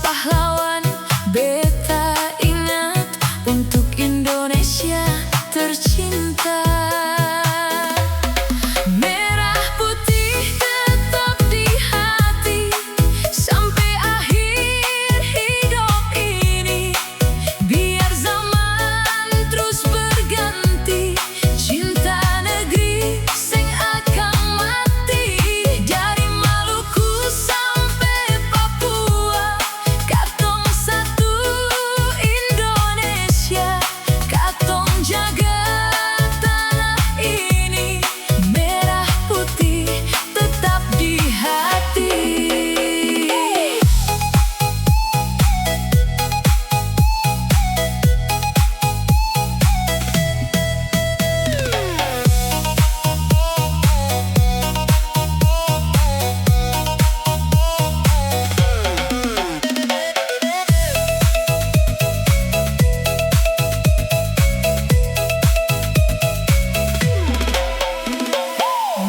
pahlawan, beta ingat untuk Indonesia tercinta. Merah putih tetap di hati sampai akhir hidup ini. Biar zaman terus berganti, cinta negeri sing akan mati. Dari Maluku sampai Papua, katong satu Indonesia. Katong jaga tanah ini, merah putih tetap di hati.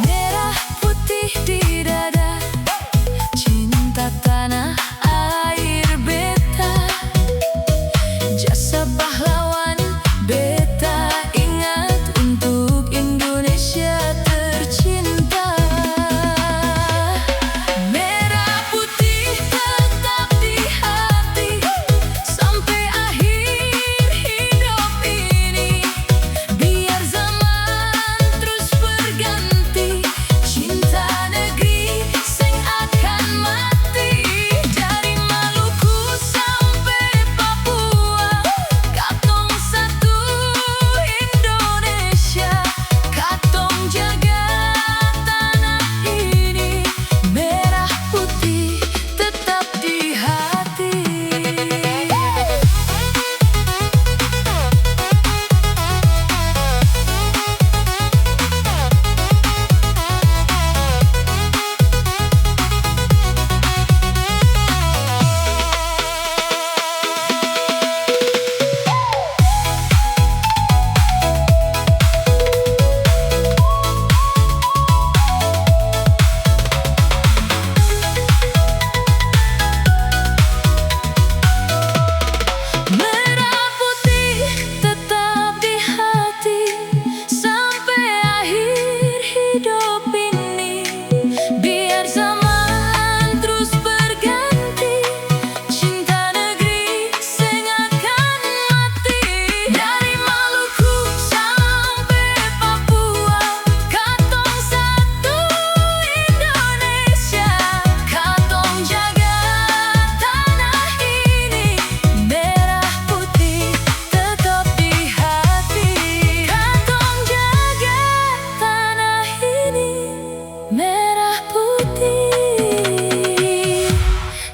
Merah putih di dada, cinta tanah air beta. Jasa pahlawan, beta ingat untuk Indonesia tercinta. Merah putih tetap di hati sampai akhir hidup ini. Biar zaman terus berganti, cinta negeri sing akan mati. Dari Maluku sampai Papua, katong satu Indonesia. Katong jaga tanah ini, merah putih tetap di hati. Merah putih tetap di hati sampai akhir hidup ini. Biar zaman terus berganti, cinta negeri sing akan mati. Dari Maluku sampai Papua, katong satu Indonesia. Katong jaga tanah ini, merah putih tetap di hati. Katong jaga tanah ini, merah putih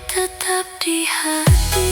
tetap di hati.